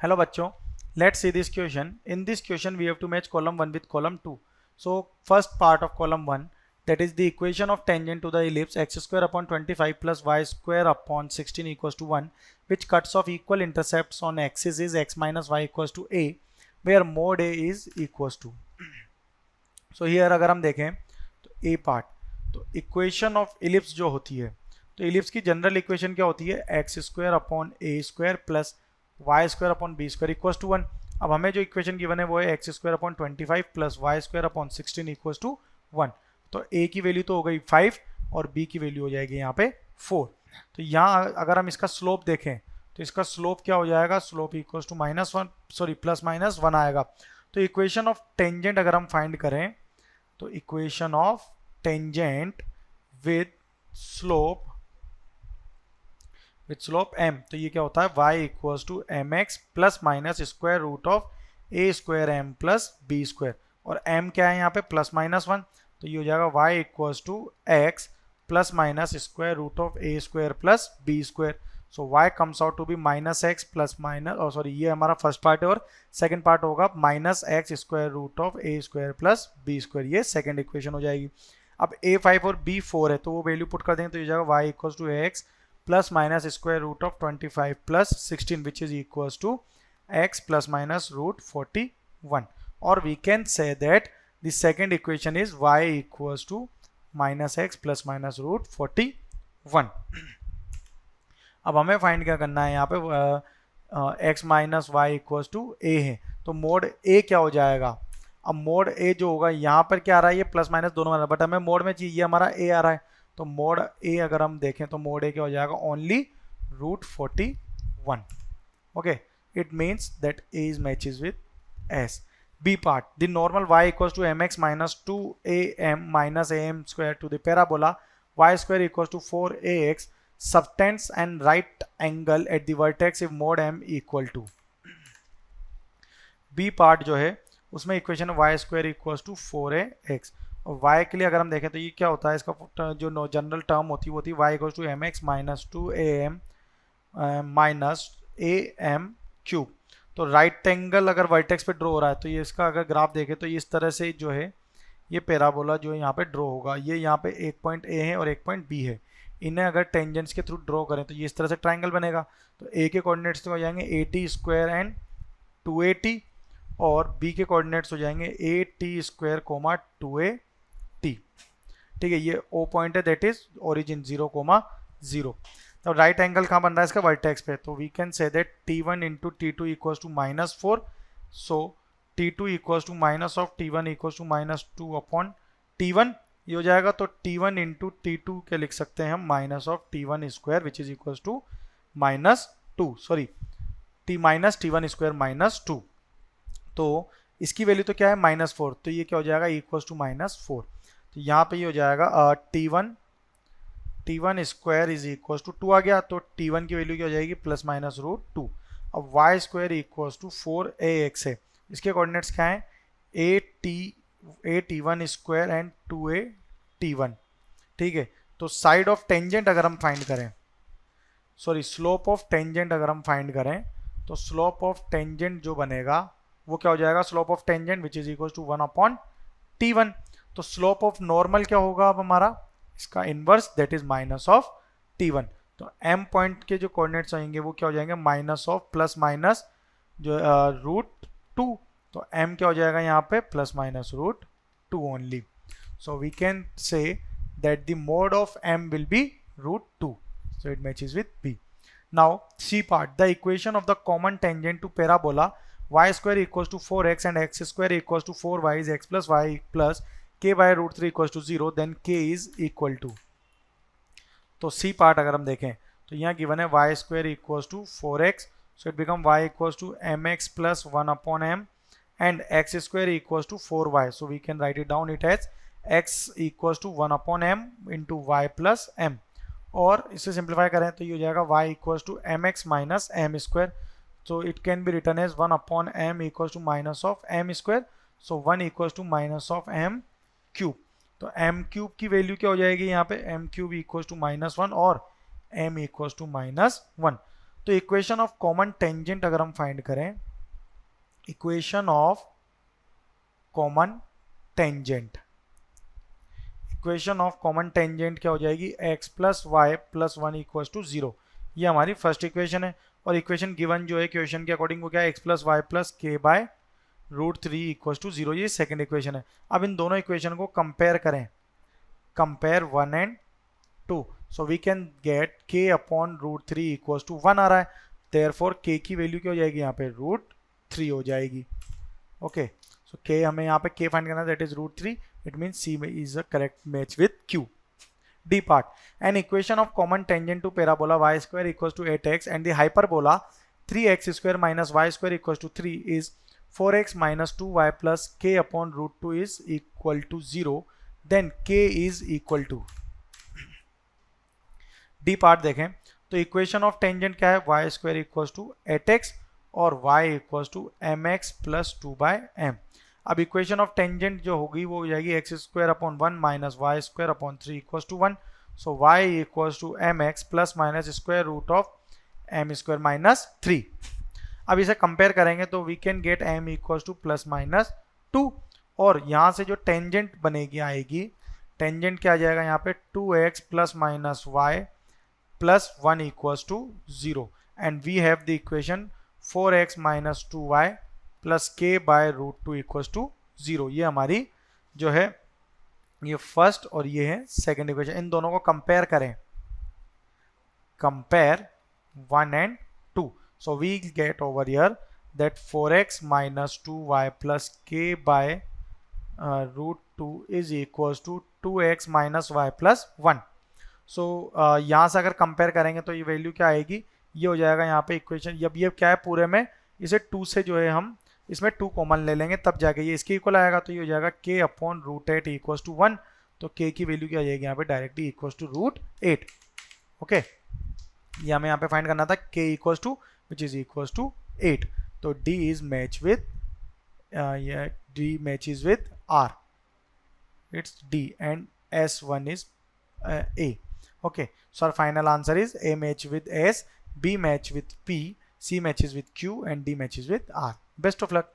Hello बच्चों, let's see this question. In this question we have to match column 1 with column 2. So first part of column 1, that is the equation of tangent to the ellipse x square upon 25 plus y square upon 16 equals to 1, which cuts off equal intercepts on axis is x minus y equals to a, where mod a is equals to. So here अगर हम देखें तो a part, तो equation of ellipse जो होती है, तो ellipse की जनरल इक्वेशन क्या होती है, X square upon A square plus Y square upon B square equals to 1. अब हमें जो इक्वेशन गिवन है वो है X square upon 25 plus Y square upon 16 equals to 1. तो a की वैल्यू तो हो गई 5 और b की वैल्यू हो जाएगी यहाँ पे 4. तो यहाँ अगर हम इसका स्लोप देखें तो इसका स्लोप क्या हो जाएगा, slope equals to plus minus 1 आएगा. तो इक्वेशन ऑफ टेंजेंट अगर हम फाइंड करें तो equation of tangent with slope m, तो ये क्या होता है y equals to M X plus minus square root of A square M plus B square, और m क्या है यहाँ पे प्लस माइनस 1, तो ये हो जाएगा y equals to X plus minus square root of A square plus B square. So y comes out to be minus X plus minus ये हमारा फर्स्ट पार्ट है, और सेकंड पार्ट होगा minus X square root of A square plus B square. ये second equation हो जाएगी. अब a5 और b4 है तो वो वैल्यू पुट कर देंगे तो ये जाएगा y equals to X plus minus square root of 25 plus 16 which is equals to x plus minus root 41, और we can say that the second equation is y equals to minus X plus minus root 41. अब हमें find क्या करना है, यहाँ पे x minus Y equals to A है, तो मोड a क्या हो जाएगा. अब मोड a जो होगा यहाँ पर क्या आ रहा है, ये प्लस माइनस दोनों आ रहा है, बट हमें मोड में चाहिए, ये हमारा a आ रहा है, तो मोड a अगर हम देखें तो मोड a क्या हो जाएगा, only root 41. Okay, it means that a is matches with s. b part, the normal y equals to mx minus 2am minus am square to the parabola y square equals to 4ax subtends and right angle at the vertex if mod m equal to. b part जो है उसमें equation y square equals to 4ax, और y के लिए अगर हम देखें तो ये क्या होता है, इसका जो जनरल टर्म होती है y equals to mx minus 2am minus am cube. तो राइट एंगल अगर वर्टेक्स पे ड्रॉ हो रहा है तो ये इसका अगर ग्राफ देखें तो इस तरह से जो है ये पैराबोला जो है यहाँ पे ड्रॉ होगा. ये यहाँ पे एक पॉइंट a है और एक पॉइंट b है, इन्हें अगर टेंजेंट्स के थ्रू ड्रॉ करें तो ये इस तरह से ट्राइंगल बनेगा. तो a के कोऑर्डिनेट्स हो जाएंगे 80 स्क्वायर एंड 280, और b के कोऑर्डिनेट्स हो जाएंगे 8t स्क्वायर कोमा 2at. ठीक है, ये o पॉइंट है, दैट इज ओरिजिन 0,0. तो राइट एंगल कहाँ बन रहा है इसका, वर्टेक्स पे, तो we can say that t1 into t2 equals to minus 4. So t2 equals to minus of t1 equals to minus 2 upon t1, ये हो जाएगा. तो t1 इंटू t2 के लिख सकते हैं हम minus of t1 square which is equals to minus 2, minus t1 square minus 2. तो इसकी वैल्यू तो क्या है माइनस 4, तो ये क्या हो जाएगा इक्वल्स टू माइनस 4. तो यहाँ पे ये हो जाएगा t1 square is equals to 2 आ गया, तो t1 की वैल्यू क्या हो जाएगी प्लस माइनस रूट 2. अब y square equals to 4ax है, इसके कोऑर्डिनेट्स क्या हैं 8t1 स्क्वायर एंड 2at1. ठीक है, तो साइड ऑफ टेंजेंट अगर हम फाइंड करें, स्लोप ऑफ टेंजेंट अगर हम फाइंड करें तो स्लोप ऑफ टेंजेंट जो बनेगा वो क्या हो जाएगा, slope of tangent which is equal to 1 upon t1. तो स्लोप ऑफ नॉर्मल क्या होगा अब हमारा, इसका inverse, that is minus of t1. तो m पॉइंट के जो कोऑर्डिनेट्स आएंगे वो क्या हो जाएंगे माइनस ऑफ प्लस माइनस जो रूट 2. तो m क्या हो जाएगा यहाँ पे plus minus root 2 only. So we can say that the mode of m will be root 2. So it matches with b. Now c part, the equation of the common tangent to parabola y square equals to 4x and x square equals to 4y is x plus y plus k by root 3 equals to 0, then k is equal to. तो c part अगर हम देखें तो यहाँ given है y square equals to 4x, so it become y equals to mx plus 1 upon m and x square equals to 4y, so we can write it down it as x equals to 1 upon m into y plus m, और इसे simplify करें तो ये हो जाएगा y equals to mx minus m square, so it can be written as 1 upon m equals to minus of m square, so 1 equals to minus of m cube. तो m cube की value क्या हो जाएगी यहाँ पे, m cube equals to minus 1 और m equals to minus 1. तो equation of common tangent अगर हम फाइंड करें, equation of common tangent, equation of common tangent क्या हो जाएगी, x plus Y plus 1 equal to 0। ये हमारी फर्स्ट इक्वेशन है। और इक्वेशन गिवन जो है इक्वेशन के अकॉर्डिंग वो क्या है, x प्लस वाई प्लस के बाय रूट 3 इक्वल टू 0। ये सेकंड इक्वेशन है। अब इन दोनों इक्वेशन को कंपेयर करें, compare 1 and 2, so we can get k upon root 3 equal to 1 आ रहा है, देयरफॉर k की वैल्यू क्या हो जाएगी यहाँ पे, रूट 3 हो जाएगी। ओके, सो k हमें यहाँ पे k फाइंड करना है, that is root 3, it means c is a correct match with q। D part, an equation of common tangent to parabola y square equals to 8x and the hyperbola 3x square minus y square equals to 3 is 4x minus 2y plus k upon root 2 is equal to 0, then k is equal to, D part देखें तो equation of tangent क्या है, y square equals to 8x और y equals to mx plus 2/m। अब equation of tangent जो होगी वो हो जाएगी x square upon 1 minus y square upon 3 equals to 1, so y equals to mx plus minus square root of m square minus 3। अब इसे compare करेंगे तो we can get m equals to plus minus 2, और यहाँ से जो tangent बनेगी आएगी, टेंजेंट क्या आ जाएगा यहाँ पे 2x plus minus y plus 1 equals to 0, and we have the equation 4x minus 2y plus k by root 2 equals to 0। ये हमारी जो है ये फर्स्ट और ये है सेकंड इक्वेशन। इन दोनों को कंपेयर करें, compare 1 and 2, so we get over here that 4x minus 2y plus k by root 2 is equals to 2x minus y plus 1। So यहाँ से अगर कंपेयर करेंगे तो ये वैल्यू क्या आएगी, ये हो जाएगा यहाँ पे इक्वेशन, अब ये क्या है पूरे में, इसे 2 से जो है हम इसमें 2 कॉमन ले लेंगे तब जाके ये इसके इक्वल आएगा, तो ये हो जाएगा k upon root 8 equals to 1, तो k की वैल्यू क्या आ जाएगी यहाँ पे directly equals to root 8। Okay, ये हमें यहाँ पे फाइंड करना था k equals to which is equals to 8, तो d is match with d matches with r, it's d and s1 is a। Okay, so our final answer is A match with S, B match with P, C matches with Q and D matches with R. Best of luck.